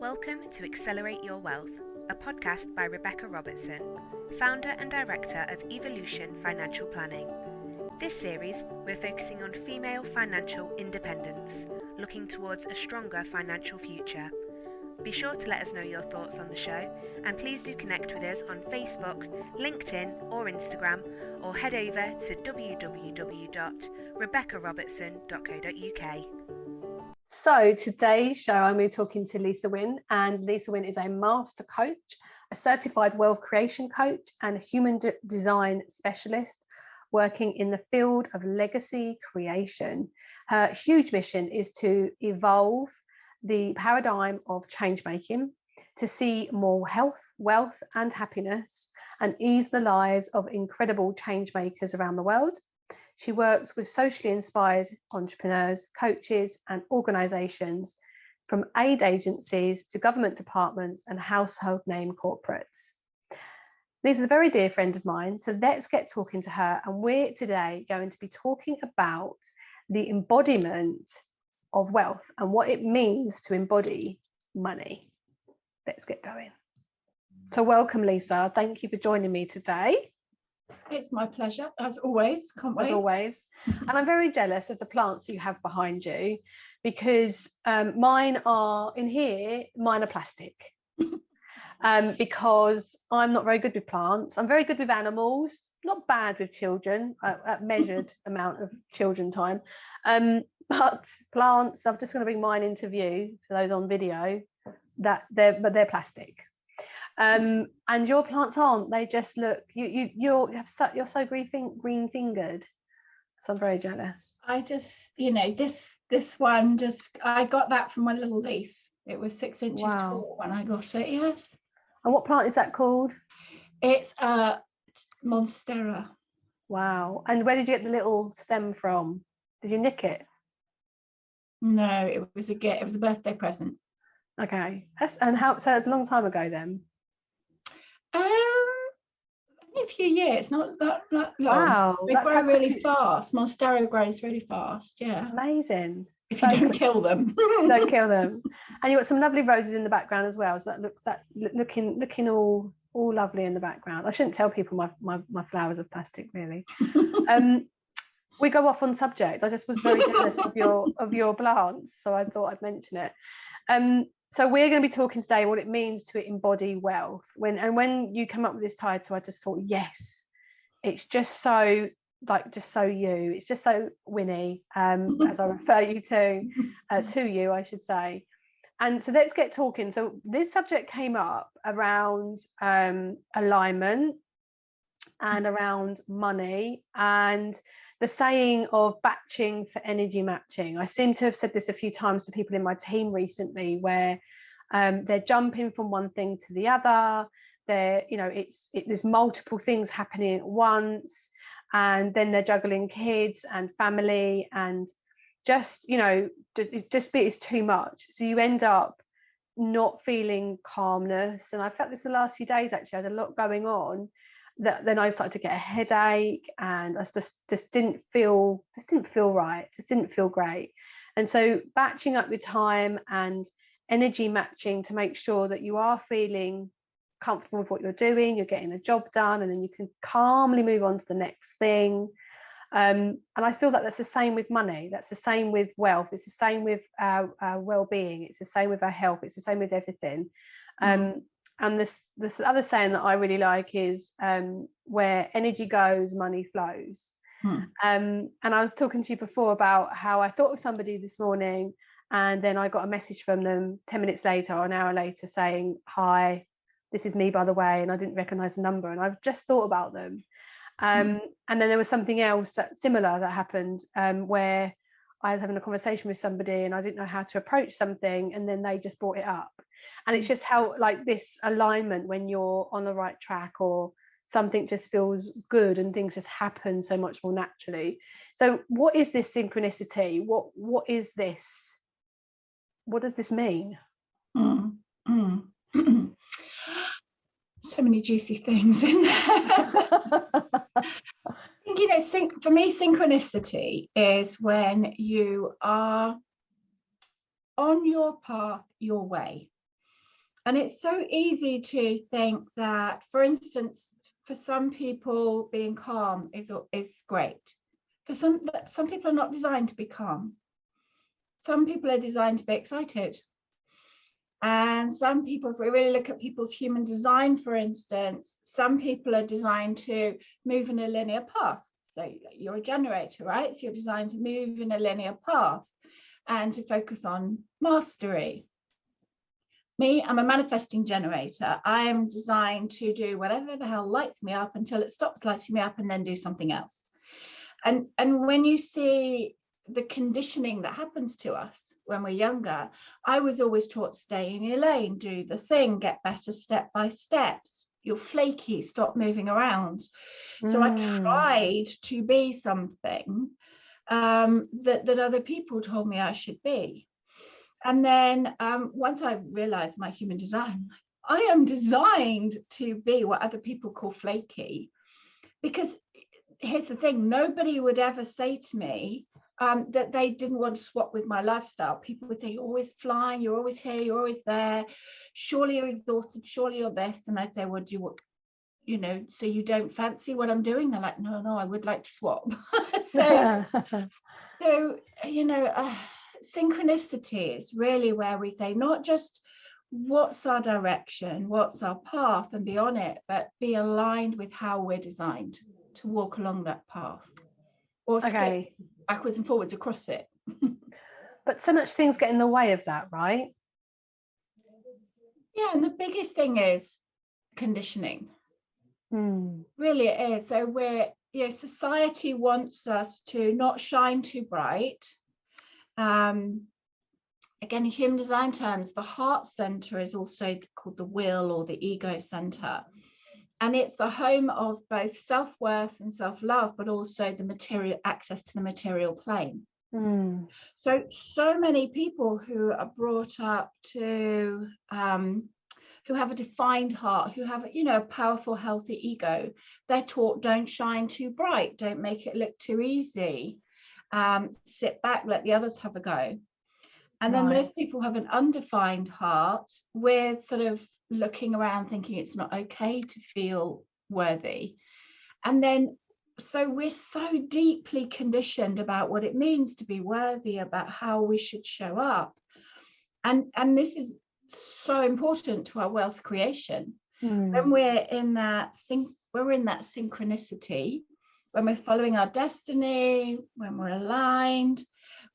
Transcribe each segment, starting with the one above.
Welcome to Accelerate Your Wealth, a podcast by Rebecca Robertson, founder and director of Evolution Financial Planning. This series, we're focusing on female financial independence, looking towards a stronger financial future. Be sure to let us know your thoughts on the show, and please do connect with us on Facebook, LinkedIn or Instagram, or head over to www.rebeccarobertson.co.uk. So today's show, I'm going to be talking to Lisa Wynn, and Lisa Wynn is a master coach, a certified wealth creation coach, and a human design specialist working in the field of legacy creation. Her huge mission is to evolve the paradigm of change making, to see more health, wealth, and happiness, and ease the lives of incredible change makers around the world. She works with socially inspired entrepreneurs, coaches, and organisations, from aid agencies to government departments and household name corporates. Lisa's a very dear friend of mine, so let's get talking to her. And we're today going to be talking about the embodiment of wealth and what it means to embody money. Let's get going. So welcome, Lisa. Thank you for joining me today. It's my pleasure, as always. Can't wait. As always. And I'm very jealous of the plants you have behind you, because mine are plastic. Because I'm not very good with plants. I'm very good with animals, not bad with children, at measured amount of children time. But plants, I'm just going to bring mine into view for those on video, but they're plastic. And your plants aren't. They just look. You're so green fingered. So I'm very jealous. I just, this one I got that from my little leaf. It was 6 inches tall when I got it. Yes. And what plant is that called? It's a monstera. Wow. And where did you get the little stem from? Did you nick it? No, it was a gift. It was a birthday present. Okay. So it's a long time ago then. Only a few years, not that long. Wow. They grow really fast. Monstera grows really fast. Yeah. Amazing. If you don't kill them. Don't kill them. And you've got some lovely roses in the background as well. So looking all lovely in the background. I shouldn't tell people my flowers are plastic, really. We go off on subject. I just was very jealous of your plants, so I thought I'd mention it. So we're going to be talking today what it means to embody wealth. When you come up with this title, I just thought, yes, it's just so you. It's just so Winnie, as I refer you to you, I should say. And so let's get talking. So this subject came up around alignment and around money and the saying of batching for energy matching. I seem to have said this a few times to people in my team recently, where they're jumping from one thing to the other. There's multiple things happening at once, and then they're juggling kids and family, and it's too much. So you end up not feeling calmness. And I felt this the last few days. Actually, I had a lot going on. Then I started to get a headache, and I just didn't feel right, just didn't feel great. And so batching up your time and energy matching to make sure that you are feeling comfortable with what you're doing, you're getting the job done, and then you can calmly move on to the next thing. And I feel that that's the same with money, that's the same with wealth, it's the same with our well-being, it's the same with our health, it's the same with everything. And this other saying that I really like is where energy goes, money flows. And I was talking to you before about how I thought of somebody this morning, and then I got a message from them 10 minutes later or an hour later saying, "Hi, this is me, by the way," and I didn't recognize the number, and I've just thought about them. And then there was something else similar that happened, where I was having a conversation with somebody and I didn't know how to approach something, and then they just brought it up. And it's just how, like, this alignment, when you're on the right track or something just feels good and things just happen so much more naturally. So what is this synchronicity? What is this? What does this mean? So many juicy things in there. For me, synchronicity is when you are on your path, your way. And it's so easy to think that, for instance, for some people, being calm is great. For some people are not designed to be calm. Some people are designed to be excited. And some people, if we really look at people's human design, for instance, some people are designed to move in a linear path. So you're a generator, right? So you're designed to move in a linear path and to focus on mastery. Me, I'm a manifesting generator. I am designed to do whatever the hell lights me up until it stops lighting me up and then do something else. And when you see the conditioning that happens to us when we're younger, I was always taught, stay in your lane, do the thing, get better step by steps. You're flaky, stop moving around. So I tried to be something that other people told me I should be. And then once I realized my human design, I am designed to be what other people call flaky. Because here's the thing, nobody would ever say to me that they didn't want to swap with my lifestyle. People would say, you're always flying, you're always here, you're always there. Surely you're exhausted, surely you're this. And I'd say, well, so you don't fancy what I'm doing? They're like, no, I would like to swap. So synchronicity is really where we say, not just what's our direction, what's our path, and be on it, but be aligned with how we're designed to walk along that path, or skip backwards and forwards across it. But so much things get in the way of that, right? Yeah, and the biggest thing is conditioning. Really it is. So society wants us to not shine too bright. Again, in human design terms, the heart center is also called the will or the ego center. And it's the home of both self-worth and self-love, but also the material access to the material plane. So many people who are brought up to who have a defined heart, who have a powerful, healthy ego, they're taught, don't shine too bright, don't make it look too easy, sit back, let the others have a go. And then those people have an undefined heart, with sort of looking around thinking it's not okay to feel worthy. And then so we're so deeply conditioned about what it means to be worthy, about how we should show up. And this is so important to our wealth creation. When we're in that synchronicity, when we're following our destiny, when we're aligned,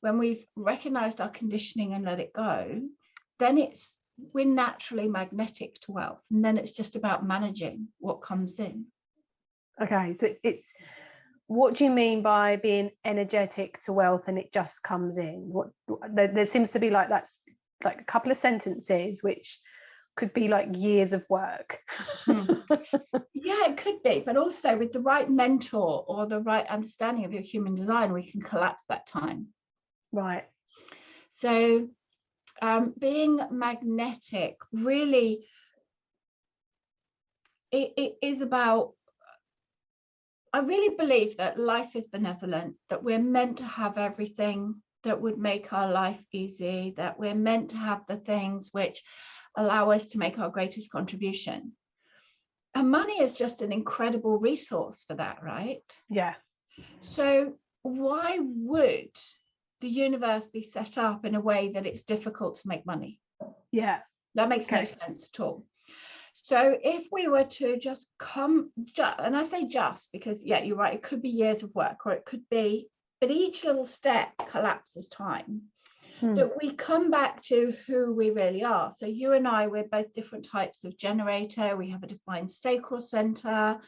when we've recognized our conditioning and let it go, then we're naturally magnetic to wealth. And then it's just about managing what comes in. Okay, so what do you mean by being energetic to wealth and it just comes in? There seems to be that's like a couple of sentences which could be like years of work. Yeah, it could be, but also with the right mentor or the right understanding of your human design, we can collapse that time. Right. So being magnetic, really, it is about, I really believe that life is benevolent, that we're meant to have everything that would make our life easy, that we're meant to have the things which allow us to make our greatest contribution. And money is just an incredible resource for that, right? Yeah. So why would the universe be set up in a way that it's difficult to make money? Yeah. That makes no sense at all. So if we were to just and I say just because, yeah, you're right, it could be years of work, or it could be, but each little step collapses time. That we come back to who we really are. So you and I, we're both different types of generator. We have a defined sacral center.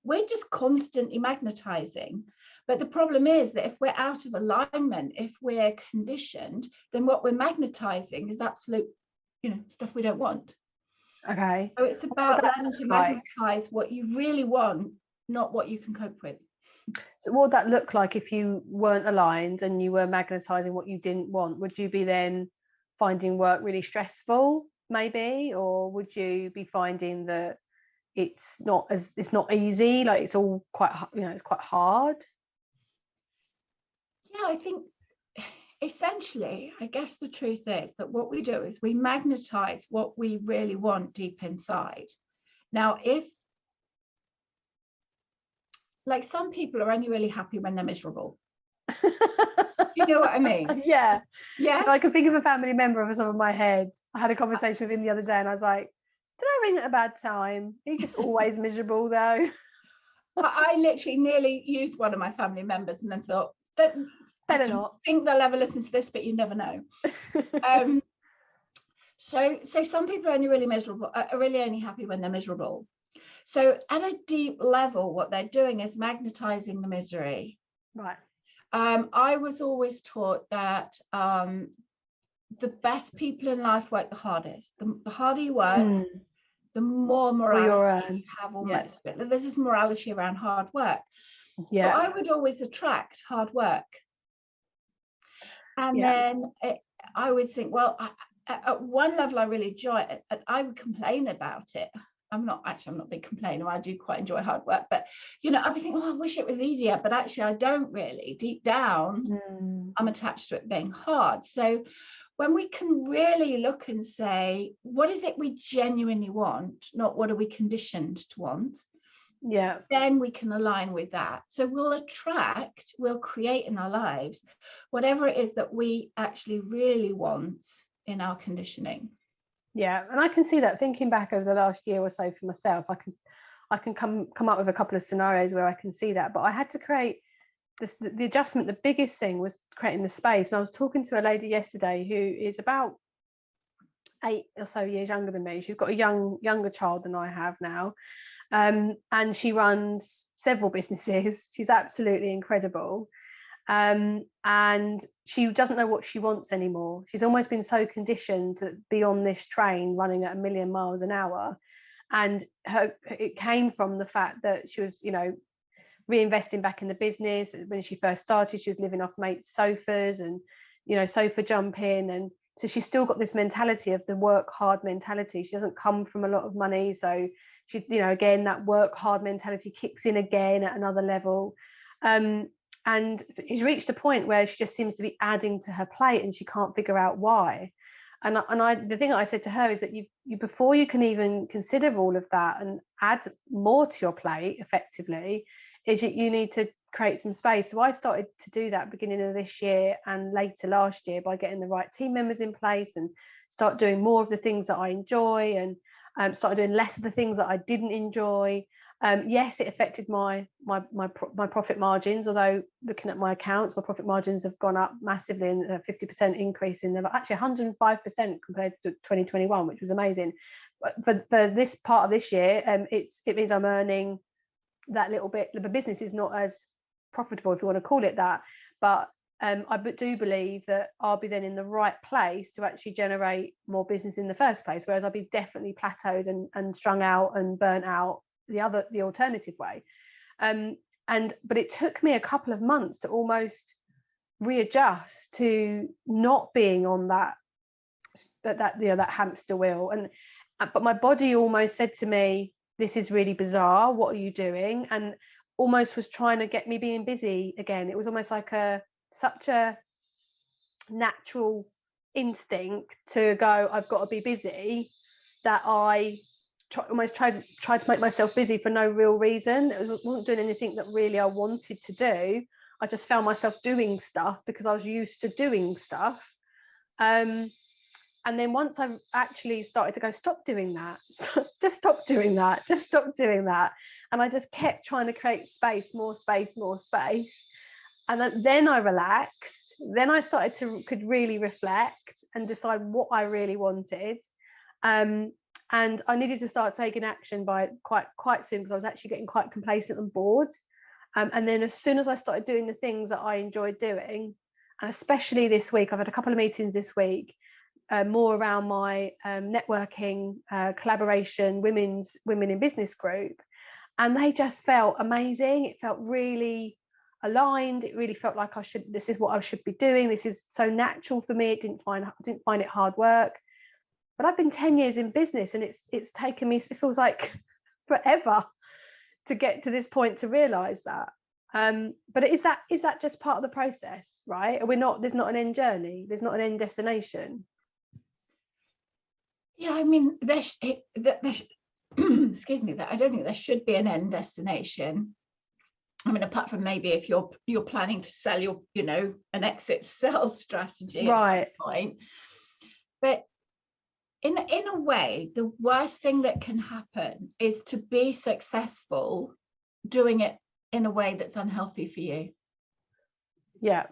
We're just constantly magnetizing. But the problem is that if we're out of alignment, if we're conditioned, then what we're magnetizing is absolute, stuff we don't want. Okay. So it's about learning to magnetize what you really want, not what you can cope with. So what would that look like if you weren't aligned and you were magnetizing what you didn't want? Would you be then finding work really stressful, maybe, or would you be finding that it's not easy, like it's all quite, it's quite hard? Yeah, I think essentially, I guess the truth is that what we do is we magnetize what we really want deep inside. Now, if, like, some people are only really happy when they're miserable. You know what I mean? Yeah. Yeah. I can think of a family member off the top of my head. I had a conversation with him the other day and I was like, did I ring at a bad time? Are you just always miserable though? I literally nearly used one of my family members and then thought that Better I don't not. think they'll ever listen to this, but you never know. So some people are only really miserable, are really only happy when they're miserable. So at a deep level, what they're doing is magnetizing the misery. Right. I was always taught that the best people in life work the hardest. The harder you work, the more morality you have almost. Yeah. There's this morality around hard work. Yeah. So I would always attract hard work. And then I would think, well, at one level, I really enjoy it. And I would complain about it. I'm not a big complainer. I do quite enjoy hard work. But, you know, I'd be thinking, oh, I wish it was easier. But actually, I don't really. Deep down, I'm attached to it being hard. So when we can really look and say, what is it we genuinely want, not what are we conditioned to want? Yeah. Then we can align with that. So we'll create in our lives whatever it is that we actually really want in our conditioning. Yeah, and I can see that thinking back over the last year or so for myself. I can come up with a couple of scenarios where I can see that, but I had to create this, the adjustment. The biggest thing was creating the space. And I was talking to a lady yesterday who is about 8 or so years younger than me. She's got a younger child than I have now. And she runs several businesses. She's absolutely incredible. And she doesn't know what she wants anymore. She's almost been so conditioned to be on this train running at 1,000,000 miles an hour. And it came from the fact that she was, you know, reinvesting back in the business. When she first started, she was living off mates' sofas and, you know, sofa jumping. And so she's still got this mentality of the work hard mentality. She doesn't come from a lot of money. So she, you know, again, that work hard mentality kicks in again at another level. And she's reached a point where she just seems to be adding to her plate and she can't figure out why. And the thing that I said to her is that you before you can even consider all of that and add more to your plate effectively, is that you need to create some space. So I started to do that beginning of this year and later last year by getting the right team members in place and start doing more of the things that I enjoy and started doing less of the things that I didn't enjoy. Yes, it affected my profit margins, although looking at my accounts, my profit margins have gone up massively, and a 50% increase in them, actually 105% compared to 2021, which was amazing. But for this part of this year, it means I'm earning that little bit. The business is not as profitable, if you want to call it that, but I do believe that I'll be then in the right place to actually generate more business in the first place, whereas I'll be definitely plateaued and strung out and burnt out the alternative way. But it took me a couple of months to almost readjust to not being on that hamster wheel. But my body almost said to me, this is really bizarre, what are you doing? And almost was trying to get me being busy again. It was almost like such a natural instinct to go, I've got to be busy, that I almost tried to make myself busy for no real reason. It wasn't doing anything that really I wanted to do. I just found myself doing stuff because I was used to doing stuff. And then once I actually started to go, stop doing that, just stop doing that, just stop doing that. And I just kept trying to create space, more space, more space. And then I relaxed. Then I could really reflect and decide what I really wanted. And I needed to start taking action by quite soon, because I was actually getting quite complacent and bored. And then as soon as I started doing the things that I enjoyed doing, and especially this week, I've had a couple of meetings this week, more around my networking, collaboration, women in business group. And they just felt amazing. It felt really aligned. It really felt like this is what I should be doing. This is so natural for me. I didn't find it hard work. But I've been 10 years in business, and it's taken me, it feels like forever to get to this point to realize that. But is that just part of the process, right? There's not an end journey, there's not an end destination. Yeah, I mean, excuse me, that I don't think there should be an end destination. I mean, apart from maybe if you're planning to sell your, an exit sales strategy right. at some point. But in a way, the worst thing that can happen is to be successful doing it in a way that's unhealthy for you. Yeah.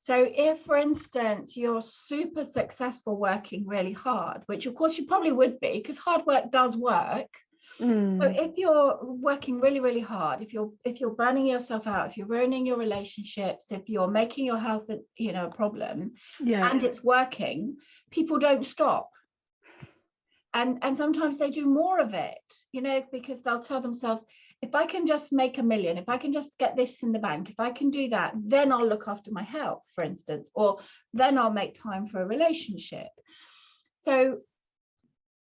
So if, for instance, you're super successful working really hard, which of course you probably would be, because hard work does work. So if you're working really, really hard, if you're burning yourself out, if you're ruining your relationships, if you're making your health, a problem, and it's working, people don't stop. And sometimes they do more of it, because they'll tell themselves, if I can just make $1 million, if I can just get this in the bank, if I can do that, then I'll look after my health, for instance, or then I'll make time for a relationship. So,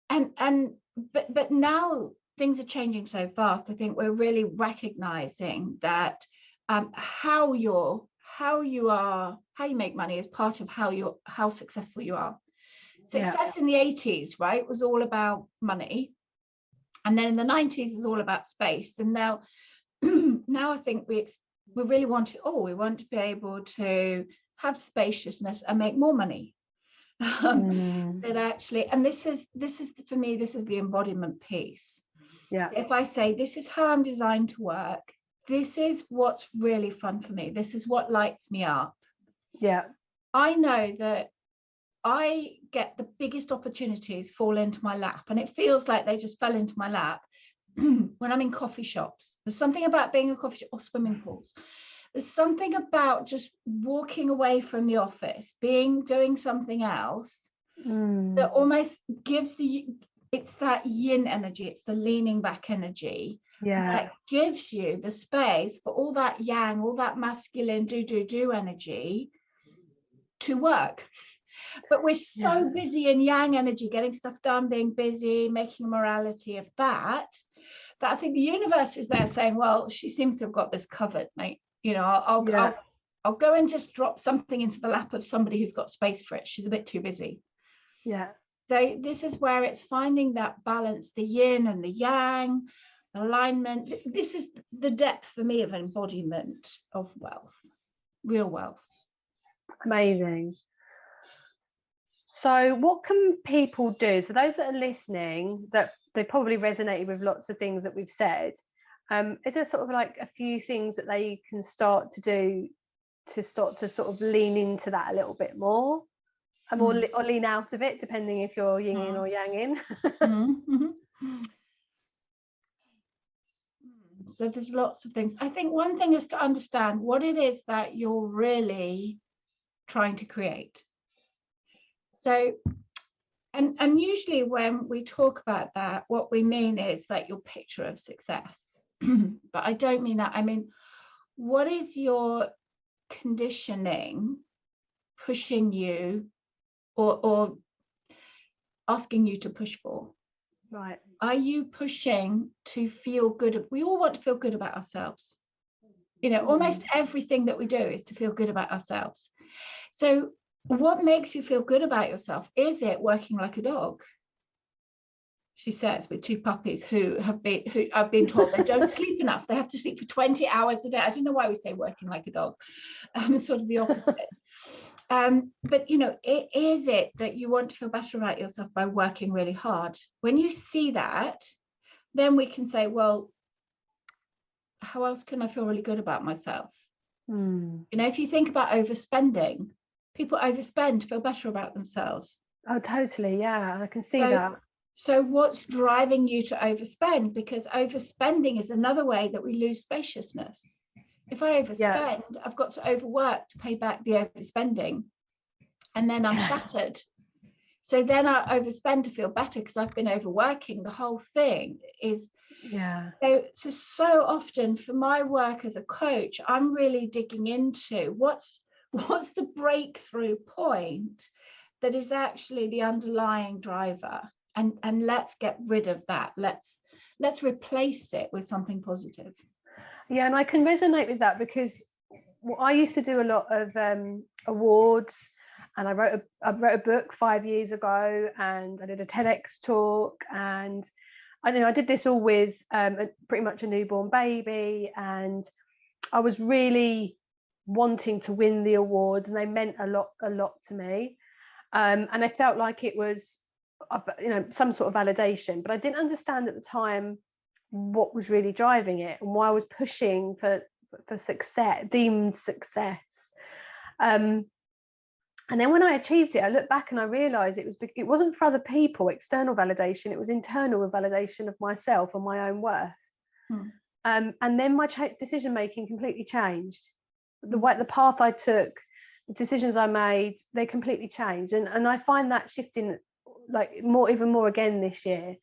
but now things are changing so fast. I think we're really recognizing that how you make money is part of how successful you are. Success in the 80s, right, was all about money. And then in the 90s is all about space. And now I think we really want to be able to have spaciousness and make more money. That actually, and this is for me, this is the embodiment piece. Yeah. If I say, this is how I'm designed to work, this is what's really fun for me, this is what lights me up. Yeah. I know that I get the biggest opportunities fall into my lap, and it feels like they just fell into my lap when I'm in coffee shops. There's something about being in a coffee shop or swimming pools. There's something about just walking away from the office, doing something else that almost gives it's that yin energy, it's the leaning back energy that gives you the space for all that yang, all that masculine do energy to work. But we're so busy in yang energy, getting stuff done, being busy, making a morality of that I think the universe is there saying, well, she seems to have got this covered, mate. I'll go and just drop something into the lap of somebody who's got space for it. She's a bit too busy. Yeah. So this is where it's finding that balance, the yin and the yang, alignment. This is the depth for me of embodiment of wealth, real wealth. Amazing. So what can people do? So those that are listening, that they probably resonated with lots of things that we've said. Is there sort of like a few things that they can start to do to start to sort of lean into that a little bit more? Or lean out of it, depending if you're yin in or yang in? So there's lots of things. I think one thing is to understand what it is that you're really trying to create. So, and usually when we talk about that, what we mean is like your picture of success. But I don't mean that. I mean, what is your conditioning pushing you or asking you to push for? Right. Are you pushing to feel good? We all want to feel good about ourselves. Almost everything that we do is to feel good about ourselves. So what makes you feel good about yourself? Is it working like a dog? She says, with 2 puppies who I've been told they don't sleep enough. They have to sleep for 20 hours a day. I don't know why we say working like a dog. Sort of the opposite. But is it that you want to feel better about yourself by working really hard? When you see that, then we can say, well, how else can I feel really good about myself? If you think about overspending, people overspend to feel better about themselves. Oh, totally. Yeah, I can see that. So what's driving you to overspend? Because overspending is another way that we lose spaciousness. If I overspend, I've got to overwork to pay back the overspending. And then I'm shattered. So then I overspend to feel better because I've been overworking. The whole thing is, so often for my work as a coach, I'm really digging into what's the breakthrough point that is actually the underlying driver. And let's get rid of that. Let's replace it with something positive. Yeah, and I can resonate with that because I used to do a lot of awards, and I wrote a book 5 years ago, and I did a TEDx talk, and I did this all with pretty much a newborn baby, and I was really wanting to win the awards, and they meant a lot to me, and I felt like it was some sort of validation, but I didn't understand at the time what was really driving it and why I was pushing for success, deemed success. And then when I achieved it, I looked back and I realized it wasn't for other people, external validation, it was internal validation of myself and my own worth. And then my decision making completely changed. The path I took, the decisions I made, they completely changed, and I find that shifting even more again this year,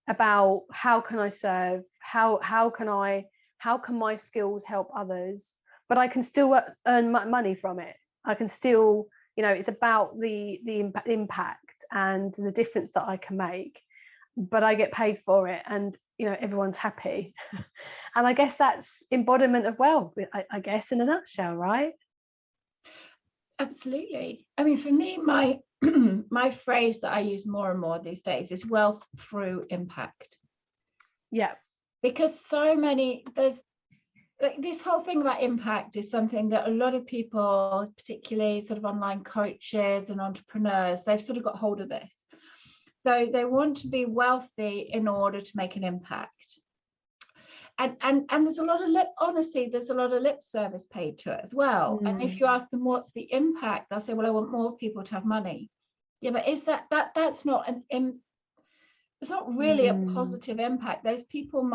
about how can I serve, how can my skills help others, but I can still earn money from it. I can still, it's about the impact and the difference that I can make, but I get paid for it, and everyone's happy. And I guess that's embodiment of wealth, I guess, in a nutshell, right? Absolutely. I mean, for me, my my phrase that I use more and more these days is wealth through impact. Yeah. Because there's this whole thing about impact is something that a lot of people, particularly sort of online coaches and entrepreneurs, they've sort of got hold of this. So they want to be wealthy in order to make an impact. And there's a lot of lip service paid to it as well. And if you ask them what's the impact, they'll say, well, I want more people to have money. Yeah, but is that's not it's not really a positive impact. Those people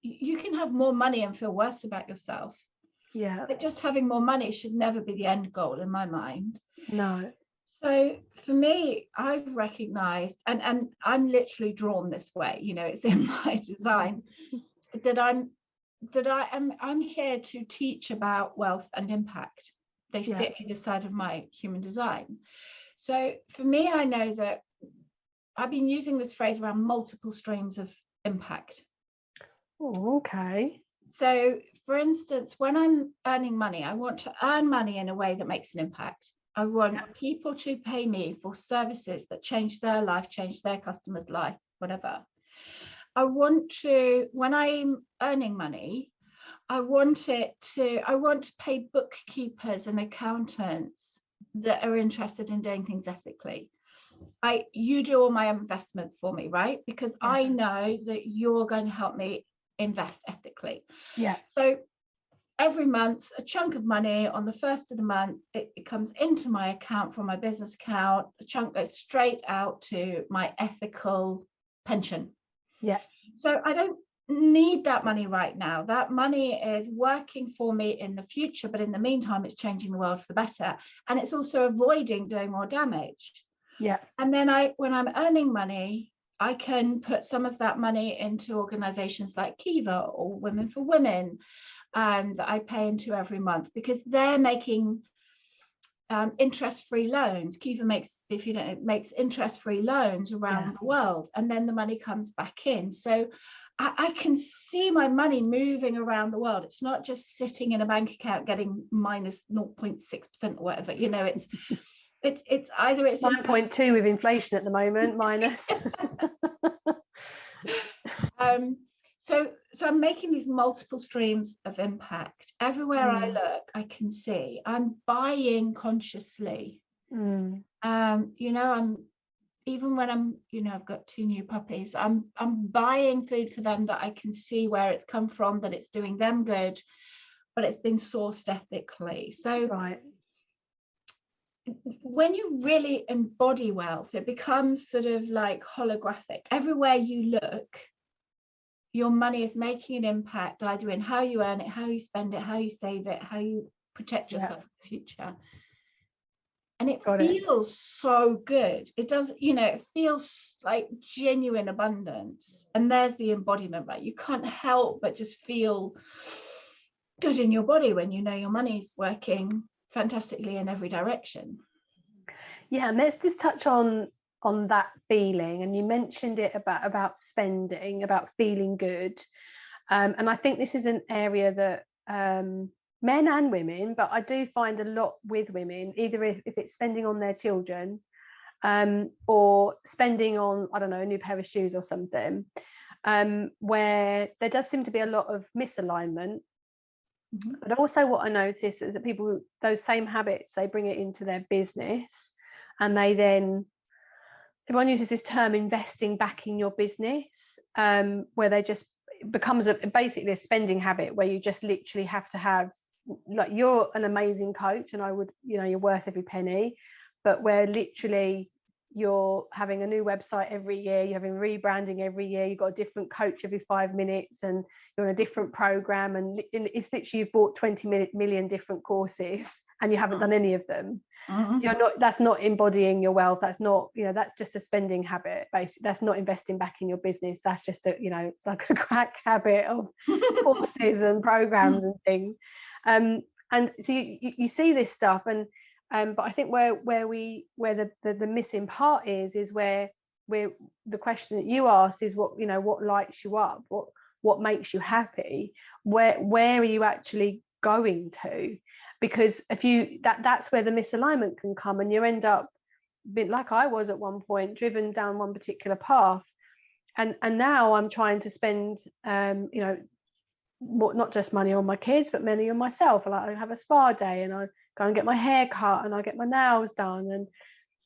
you can have more money and feel worse about yourself. Yeah. But just having more money should never be the end goal in my mind. No. So for me, I've recognized, and I'm literally drawn this way, it's in my design, that I'm here to teach about wealth and impact. They sit either side of my human design. So for me, I know that I've been using this phrase around multiple streams of impact. Oh, okay. So for instance, when I'm earning money, I want to earn money in a way that makes an impact. I want people to pay me for services that change their life, change their customer's life, whatever. I want to, when I'm earning money, I want to pay bookkeepers and accountants that are interested in doing things ethically. You do all my investments for me, right? Because I know that you're going to help me invest ethically. Yeah. So every month, a chunk of money on the first of the month, it comes into my account from my business account. A chunk goes straight out to my ethical pension. Yeah. So I don't need that money right now. That money is working for me in the future, but in the meantime, it's changing the world for the better. And it's also avoiding doing more damage. Yeah. And then when I'm earning money, I can put some of that money into organizations like Kiva or Women for Women that I pay into every month, because they're making interest-free loans. Kiva makes interest-free loans around the world, and then the money comes back in. So I can see my money moving around the world. It's not just sitting in a bank account getting minus 0.6% or whatever. It's either it's 9.2 with inflation at the moment, minus. So I'm making these multiple streams of impact. Everywhere I look, I can see I'm buying consciously. I'm even when I've got 2 new puppies, I'm buying food for them that I can see where it's come from, that it's doing them good, but it's been sourced ethically. So when you really embody wealth, it becomes sort of like holographic. Everywhere you look, your money is making an impact, either in how you earn it, how you spend it, how you save it, how you protect yourself in the future. And it feels so good. It does, it feels like genuine abundance. And there's the embodiment, right? You can't help but just feel good in your body when you know your money's working fantastically in every direction. Yeah, and let's just touch on that feeling. And you mentioned it about spending, about feeling good. And I think this is an area that men and women, but I do find a lot with women, either if it's spending on their children, or spending on, I don't know, a new pair of shoes or something, where there does seem to be a lot of misalignment. Mm-hmm. But also what I notice is that people, those same habits, they bring it into their business, and they then, everyone uses this term, investing back in your business, where they just becomes basically a spending habit where you just literally have to have, like, you're an amazing coach and I would, you're worth every penny, but where literally you're having a new website every year, you're having rebranding every year, you've got a different coach every 5 minutes, and you're on a different program, and it's literally you've bought 20 million different courses and you haven't done any of them. Mm-hmm. That's not embodying your wealth. That's not, that's just a spending habit. Basically, that's not investing back in your business. That's just it's like a crack habit of courses and programs and things. And so you see this stuff, and but I think where the missing part is where the question that you asked is what lights you up, what makes you happy, where are you actually going to? Because if that's where the misalignment can come, and you end up a bit like I was at one point, driven down one particular path, and now I'm trying to spend not just money on my kids, but money on myself. Like, I have a spa day, and I go and get my hair cut, and I get my nails done, and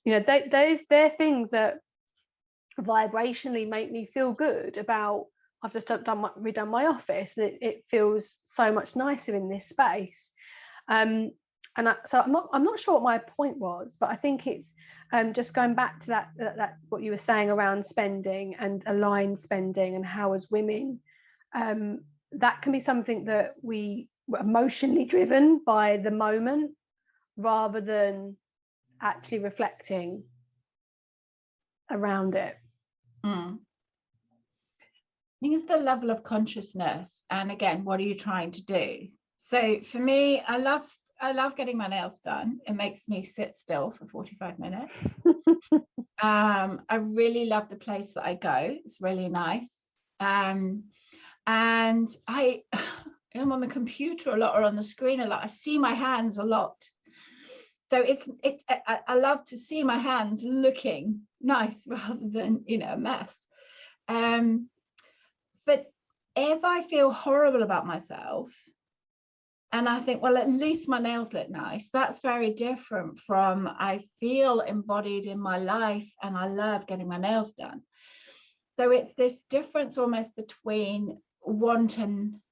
they're things that vibrationally make me feel good about. I've just redone my office, and it feels so much nicer in this space. So I'm not sure what my point was, but I think it's just going back to that what you were saying around spending and aligned spending, and how as women that can be something that we were emotionally driven by the moment rather than actually reflecting around it. I think it's the level of consciousness, and again, what are you trying to do? So for me, I love getting my nails done. It makes me sit still for 45 minutes. I really love the place that I go. It's really nice. And I am on the computer a lot, or on the screen a lot. I see my hands a lot. So I love to see my hands looking nice rather than, a mess. But if I feel horrible about myself, and I think, well, at least my nails look nice, that's very different from I feel embodied in my life and I love getting my nails done. So it's this difference almost between wanton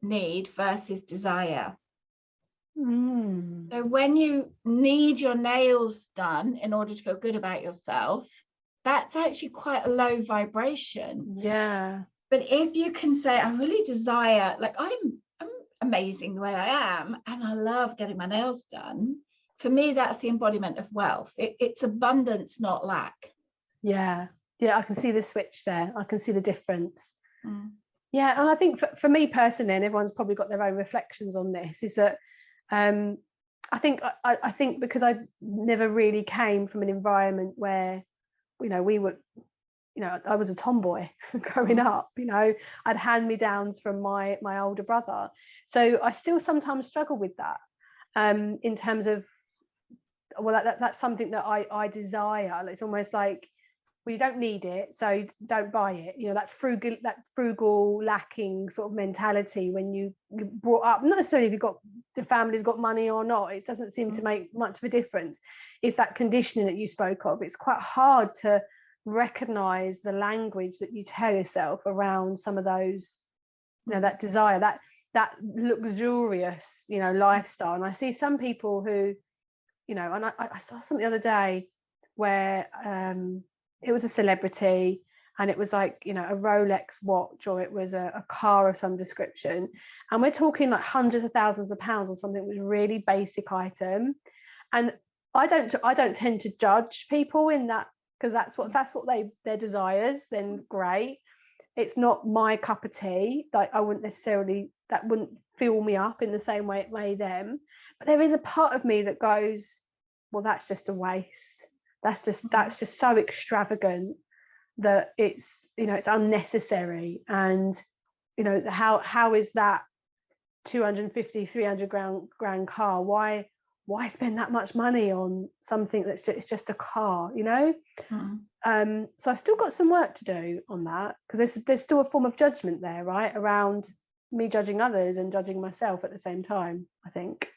need versus desire. So when you need your nails done in order to feel good about yourself, that's actually quite a low vibration. Yeah. But if you can say, I really desire, like, I'm amazing the way I am, and I love getting my nails done, for me, that's the embodiment of wealth. It's abundance, not lack. Yeah, I can see the switch there. I can see the difference. Yeah, and I think for me personally, and everyone's probably got their own reflections on this, is that I think because I never really came from an environment where we were, I was a tomboy growing up. I'd hand-me-downs from my older brother, so I still sometimes struggle with that, in terms of, well, that's something that I desire. It's almost like, well, you don't need it, so don't buy it. That frugal lacking sort of mentality when you brought up, not necessarily if the family's got money or not, it doesn't seem to make much of a difference. It's that conditioning that you spoke of. It's quite hard to recognize the language that you tell yourself around some of those, that desire, that luxurious, lifestyle. And I see some people who, and I saw something the other day where it was a celebrity, and it was like, a Rolex watch, or it was a car of some description, and we're talking like hundreds of thousands of pounds or something. It was a really basic item, and I don't tend to judge people in that, because that's what their desires, then great. It's not my cup of tea. Like, I wouldn't necessarily, that wouldn't fill me up in the same way it may them. But there is a part of me that goes, well, that's just a waste. That's just so extravagant that it's, it's unnecessary. And you know, how is that 250, 300 grand car? Why spend that much money on something that's just a car, you know? So I've still got some work to do on that, because there's still a form of judgment there, right, around me judging others and judging myself at the same time, I think.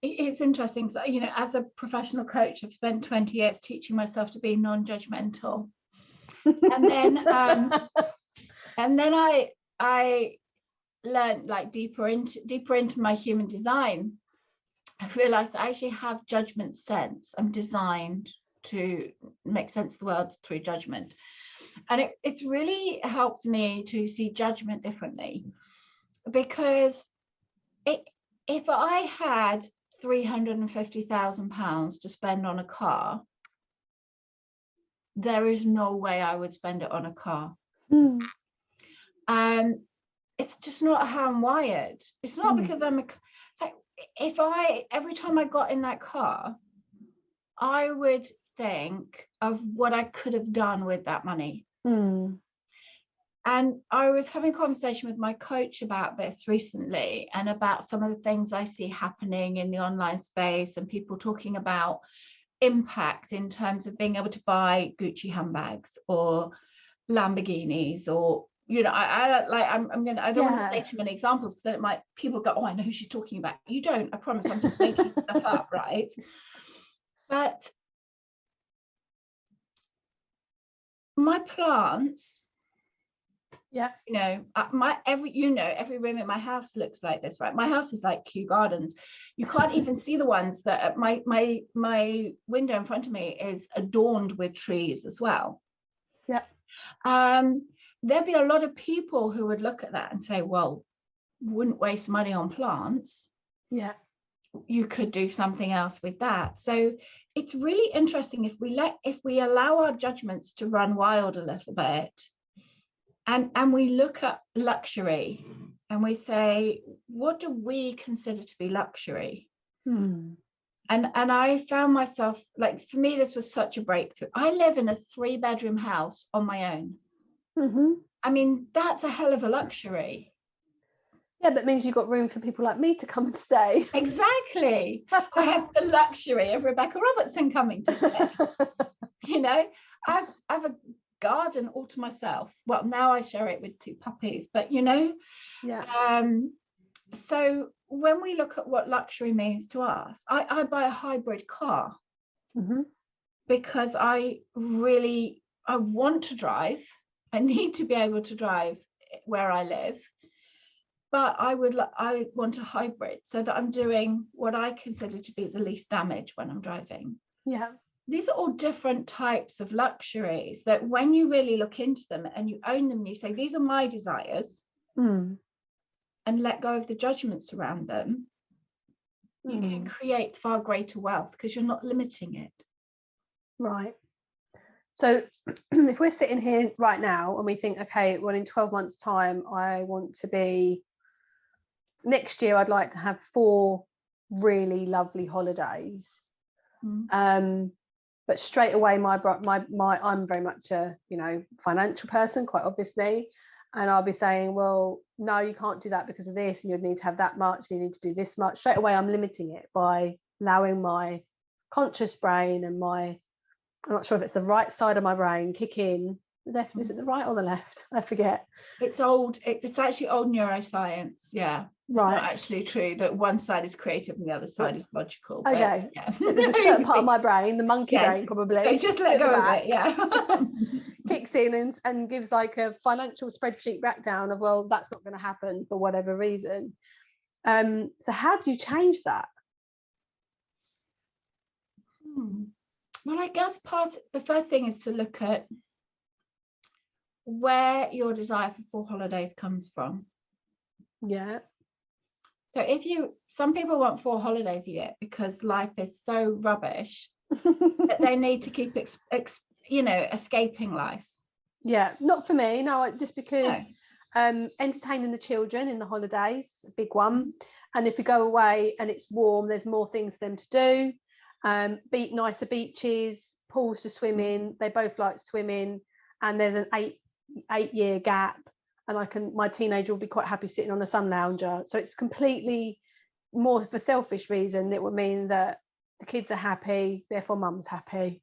It's interesting, because, you know, as a professional coach, I've spent 20 years teaching myself to be non-judgmental, and then I learned, like, deeper into my human design. I realized that I actually have judgment sense. I'm designed to make sense of the world through judgment, and it's really helped me to see judgment differently, because if I had £350,000 to spend on a car, there is no way I would spend it on a car. It's just not how I'm wired. It's not because I'm every time I got in that car, I would think of what I could have done with that money. And I was having a conversation with my coach about this recently, and about some of the things I see happening in the online space, and people talking about impact in terms of being able to buy Gucci handbags or Lamborghinis, or, you know, I don't want to say too many examples, because then people go, oh, I know who she's talking about. You don't, I promise, I'm just making stuff up, right? But my plants, you know, every room in my house looks like this, right? My house is like Kew Gardens. You can't even see the ones that my window in front of me is adorned with trees as well. There'd be a lot of people who would look at that and say, well, wouldn't waste money on plants. You could do something else with that. So it's really interesting if we allow our judgments to run wild a little bit, and we look at luxury and we say, what do we consider to be luxury? And I found myself, like, for me, this was such a breakthrough. I live in a 3-bedroom house on my own. I mean, that's a hell of a luxury. Yeah, that means you've got room for people like me to come and stay. Exactly. I have the luxury of Rebecca Robertson coming to stay. You know, I have a garden all to myself. Well, now I share it with 2 puppies, but, you know, so when we look at what luxury means to us, I buy a hybrid car because I want to drive. I need to be able to drive where I live, but I want a hybrid, so that I'm doing what I consider to be the least damage when I'm driving. These are all different types of luxuries that, when you really look into them and you own them, you say, these are my desires, and let go of the judgments around them, you can create far greater wealth, because you're not limiting it. Right. So if we're sitting here right now and we think, okay, well, in 12 months' time, I want to be, next year, I'd like to have 4 really lovely holidays. But straight away, I'm very much a, you know, financial person, quite obviously, and I'll be saying, well, no, you can't do that because of this, and you'd need to have that much, you need to do this much. Straight away, I'm limiting it by allowing my conscious brain and I'm not sure if it's the right side of my brain, kick in. Left, is it the right or the left? I forget. It's actually old neuroscience. Yeah. It's not actually true that one side is creative and the other side is logical. Okay. But, yeah. There's a certain part of my brain, the monkey brain probably. So just let go of it, yeah. Kicks in and gives like a financial spreadsheet breakdown of, well, that's not going to happen for whatever reason. So how do you change that? Well, I guess the first thing is to look at where your desire for 4 holidays comes from. So some people want 4 holidays a year because life is so rubbish that they need to keep escaping life. Not for me, no, just because entertaining the children in the holidays, a big one, and if we go away and it's warm, there's more things for them to do. Nicer beaches, pools to swim in, they both like swimming, and there's an 8-year gap, and my teenager will be quite happy sitting on a sun lounger. So it's completely more for selfish reason. It would mean that the kids are happy, therefore mum's happy.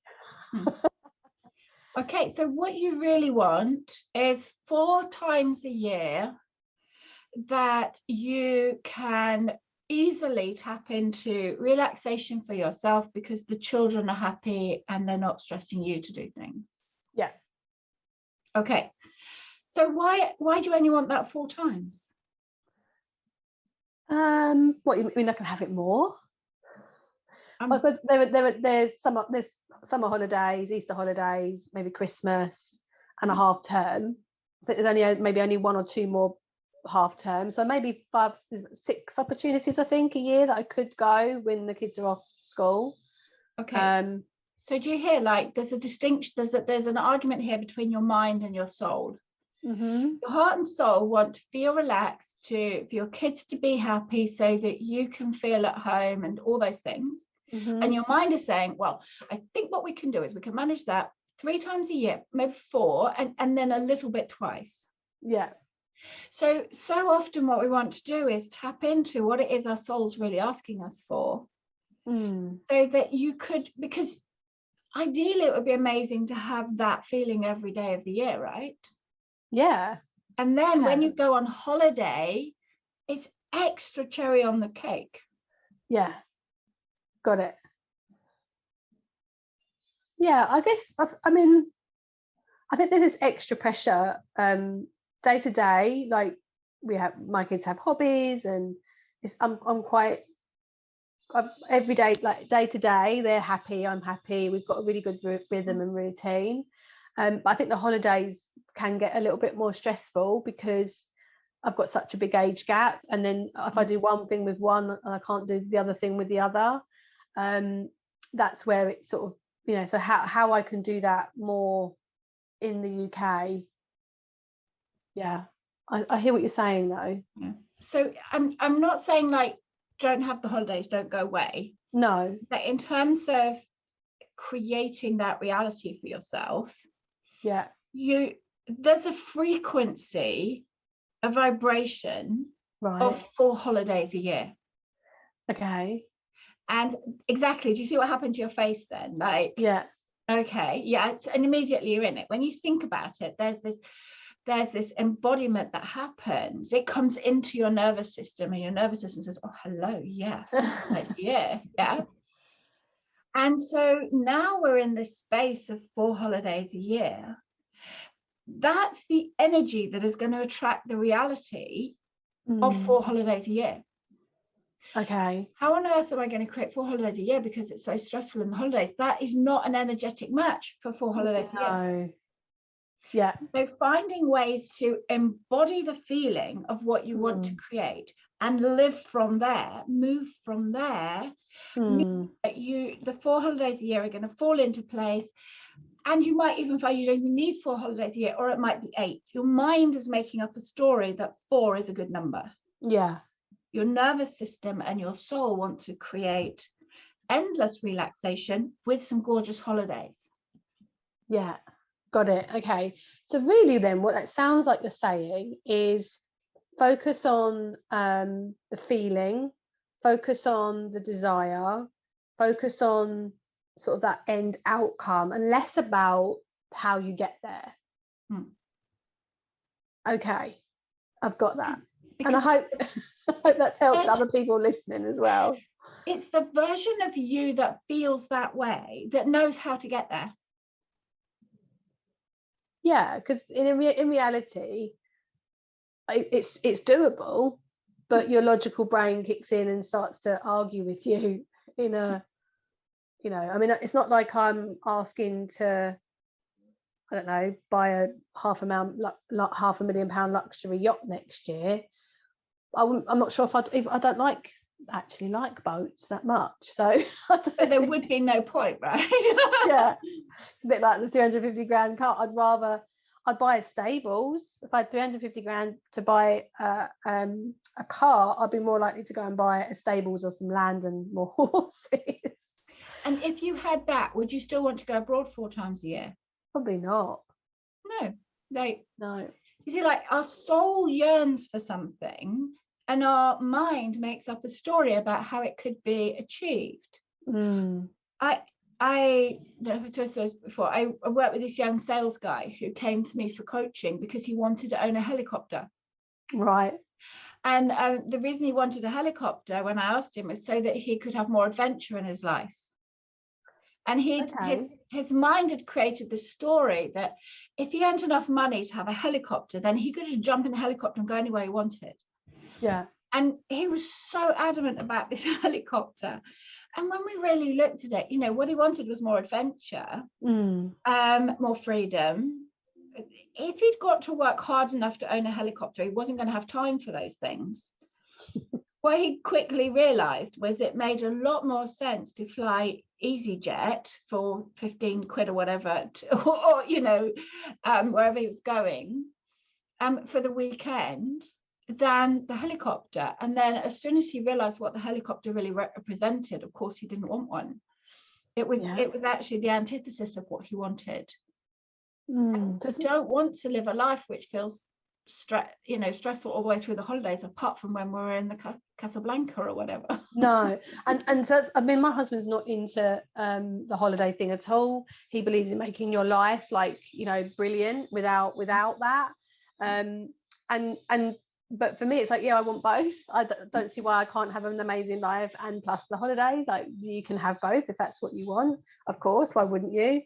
Okay, so what you really want is 4 times a year that you can easily tap into relaxation for yourself because the children are happy and they're not stressing you to do things. Yeah. Okay. So why do you only want that 4 times? What, you mean I can have it more? I suppose there's summer holidays, Easter holidays, maybe Christmas, and a half term. I think there's maybe only 1 or 2 more half term, so maybe 6 opportunities I think a year that I could go when the kids are off school. Okay. So do you hear, like, there's a distinction, there's an argument here between your mind and your soul. Mm-hmm. Your heart and soul want to feel relaxed, for your kids to be happy so that you can feel at home and all those things. Mm-hmm. And your mind is saying, well, I think what we can do is we can manage that 3 times a year, maybe 4, and then a little bit twice. Yeah. So often what we want to do is tap into what it is our soul's really asking us for. So that you could, because ideally it would be amazing to have that feeling every day of the year, right? Yeah. And then when you go on holiday, it's extra cherry on the cake. Yeah. Got it. Yeah, I guess, I mean, I think there's this extra pressure day to day. Like, my kids have hobbies, and I'm quite every day, like day to day, they're happy, I'm happy, we've got a really good rhythm and routine. But I think the holidays can get a little bit more stressful because I've got such a big age gap, and then if I do one thing with one and I can't do the other thing with the other, that's where it's sort of, so how I can do that more in the UK. Yeah, I hear what you're saying though. Yeah. So I'm not saying like don't have the holidays, don't go away. No. But in terms of creating that reality for yourself, yeah, there's a frequency, a vibration of 4 holidays a year. Okay. And exactly, do you see what happened to your face then? Like, yeah. Okay, yeah, and immediately you're in it. When you think about it, there's this embodiment that happens. It comes into your nervous system, and your nervous system says, oh, hello, yes, yeah. And so now we're in this space of 4 holidays a year. That's the energy that is going to attract the reality of 4 holidays a year. Okay. How on earth am I going to create 4 holidays a year because it's so stressful in the holidays? That is not an energetic match for 4 holidays a year. Yeah. So finding ways to embody the feeling of what you want to create and live from there, move from there, the 4 holidays a year are going to fall into place. And you might even find you don't even need 4 holidays a year, or it might be 8. Your mind is making up a story that 4 is a good number. Yeah. Your nervous system and your soul want to create endless relaxation with some gorgeous holidays. Yeah, got it. Okay. So really then what that sounds like you're saying is focus on the feeling, focus on the desire, focus on sort of that end outcome, and less about how you get there. Okay, I've got that. Because, and I hope that's helped other people listening as well. It's the version of you that feels that way, that knows how to get there. Yeah, because in reality, it's doable, but your logical brain kicks in and starts to argue with you in a, I mean, it's not like I'm asking to, I don't know, buy a £500,000 luxury yacht next year. I'm not sure if I don't actually like boats that much, so there would be no point, right? Yeah, it's a bit like the 350 grand car. I'd buy a stables. If I had 350 grand to buy a car, I'd be more likely to go and buy a stables or some land and more horses. And if you had that, would you still want to go abroad 4 times a year? Probably not. No. Like, No. you see, like our soul yearns for something and our mind makes up a story about how it could be achieved. I don't know if I told you this before. I worked with this young sales guy who came to me for coaching because he wanted to own a helicopter. Right. And the reason he wanted a helicopter, when I asked him, was so that he could have more adventure in his life. And his mind had created the story that if he earned enough money to have a helicopter, then he could just jump in a helicopter and go anywhere he wanted. Yeah. And he was so adamant about this helicopter. And when we really looked at it, you know, what he wanted was more adventure, more freedom. If he'd got to work hard enough to own a helicopter, he wasn't going to have time for those things. What he quickly realized was it made a lot more sense to fly EasyJet for 15 quid or whatever, or you know, wherever he was going, for the weekend, than the helicopter. And then as soon as he realized what the helicopter really represented, of course he didn't want one. It was actually the antithesis of what he wanted. Just don't want to live a life which feels stressful all the way through the holidays, apart from when we're in the Casablanca or whatever. No. And so that's, I mean, my husband's not into the holiday thing at all. He believes in making your life like, you know, brilliant without that. But for me, it's like, yeah, I want both. I don't see why I can't have an amazing life and plus the holidays. Like, you can have both if that's what you want, of course. Why wouldn't you?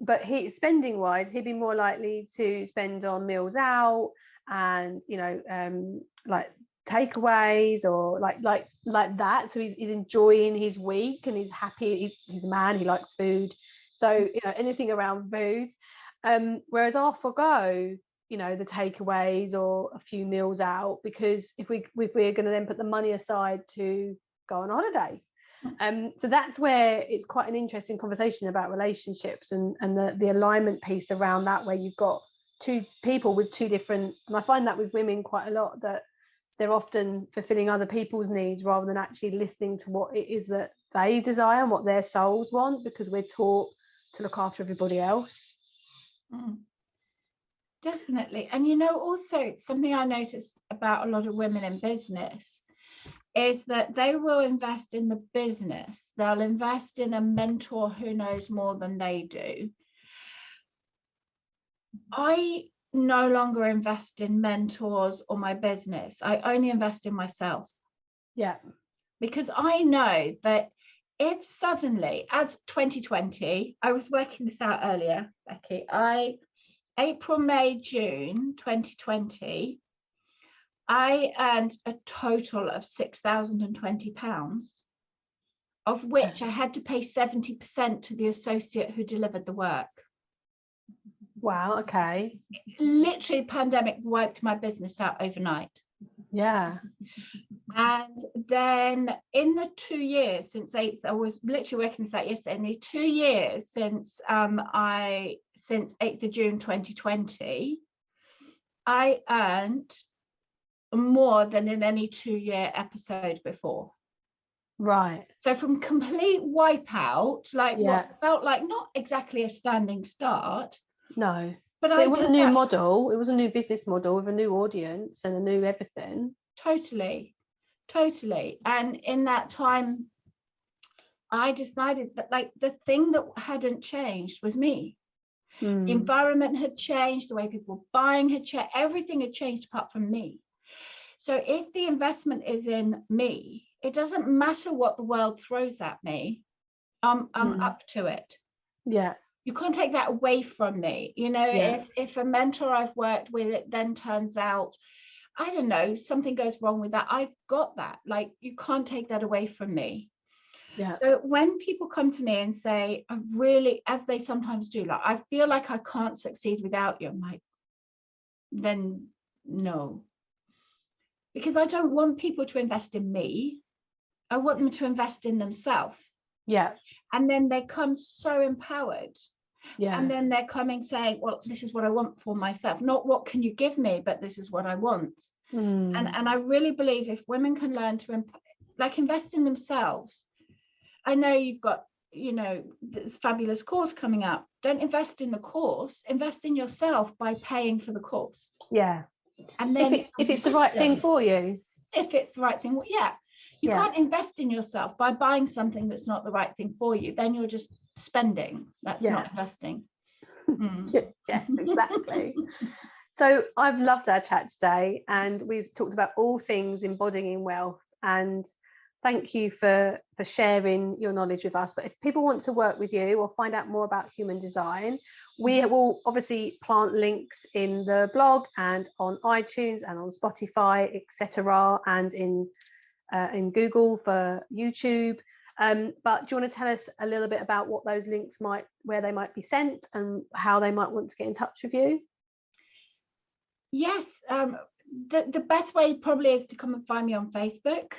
But spending wise, he'd be more likely to spend on meals out and, you know, like takeaways or like that. So he's enjoying his week and he's happy. He's a man, he likes food. So, you know, anything around food. Whereas I'll forgo, you know, the takeaways or a few meals out, because if we're going to then put the money aside to go on holiday. So that's where it's quite an interesting conversation about relationships and the alignment piece around that, where you've got two people with two different, and I find that with women quite a lot, that they're often fulfilling other people's needs rather than actually listening to what it is that they desire and what their souls want, because we're taught to look after everybody else. Definitely. And you know, also something I notice about a lot of women in business is that they will invest in the business. They'll invest in a mentor who knows more than they do. I no longer invest in mentors or my business. I only invest in myself. Yeah. Because I know that if suddenly, as 2020, I was working this out earlier, Becky, April, May, June 2020, I earned a total of £6,020, of which I had to pay 70% to the associate who delivered the work. Wow, okay. Literally, the pandemic wiped my business out overnight. Yeah. And then in the 2 years since I was literally working this out yesterday, in the 2 years since since 8th of June 2020, I earned more than in any 2-year episode before. Right. So from complete wipeout, like what felt like not exactly a standing start. No. But it was a new model. It was a new business model with a new audience and a new everything. Totally. And in that time, I decided that like the thing that hadn't changed was me. The environment had changed, the way people were buying had changed, everything had changed apart from me. So if the investment is in me, it doesn't matter what the world throws at me, I'm up to it. Yeah. You can't take that away from me. You know, if a mentor I've worked with, it then turns out, I don't know, something goes wrong with that, I've got that. Like, you can't take that away from me. Yeah. So when people come to me and say, I really, as they sometimes do, like, I feel like I can't succeed without you, I'm like, then no. Because I don't want people to invest in me. I want them to invest in themselves. Yeah. And then they come so empowered. Yeah. And then they're coming saying, well, this is what I want for myself. Not what can you give me, but this is what I want. And I really believe if women can learn to invest in themselves. I know you've got you know, this fabulous course coming up. Don't invest in the course, invest in yourself by paying for the course. Yeah. And then if it's the right thing for you. If it's the right thing, yeah. You can't invest in yourself by buying something that's not the right thing for you. Then you're just spending. That's not investing. Yeah, exactly. So I've loved our chat today, and we've talked about all things embodying wealth, and thank you for sharing your knowledge with us. But if people want to work with you or find out more about human design, we will obviously plant links in the blog and on iTunes and on Spotify, etc., and in Google for YouTube. But do you want to tell us a little bit about what those links where they might be sent, and how they might want to get in touch with you? Yes, the best way probably is to come and find me on Facebook.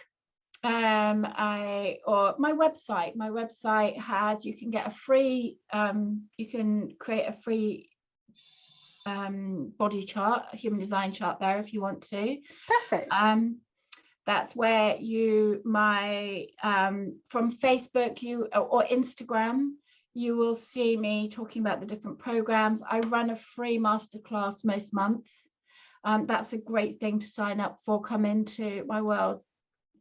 Or my website. My website has, you can get a free, you can create a free body chart, a human design chart there if you want to. Perfect. That's where from Facebook or Instagram, you will see me talking about the different programs. I run a free masterclass most months. That's a great thing to sign up for. Come into my world,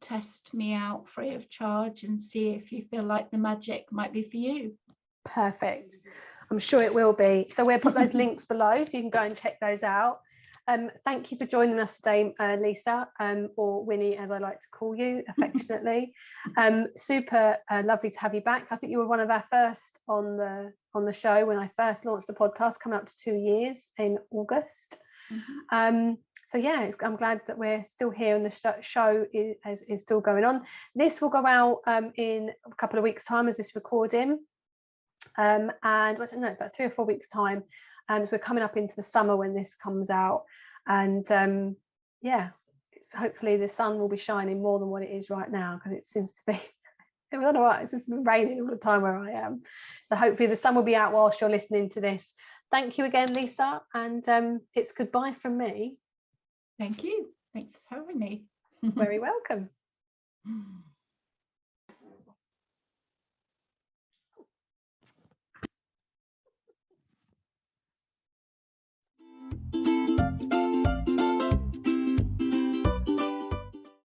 test me out free of charge, and see if you feel like the magic might be for you. Perfect. I'm sure it will be. So we'll put those links below so you can go and check those out. Thank you for joining us today, Lisa, or Winnie, as I like to call you affectionately. Super lovely to have you back. I think you were one of our first on the show when I first launched the podcast, coming up to 2 years in August. So yeah, I'm glad that we're still here, and the show is still going on. This will go out in a couple of weeks' time as this recording, and I don't know, about 3 or 4 weeks' time. So we're coming up into the summer when this comes out, and hopefully the sun will be shining more than what it is right now, because it seems to be, I don't know what, it's just been raining all the time where I am. So hopefully the sun will be out whilst you're listening to this. Thank you again, Lisa, and it's goodbye from me. Thank you. Thanks for having me. Very welcome.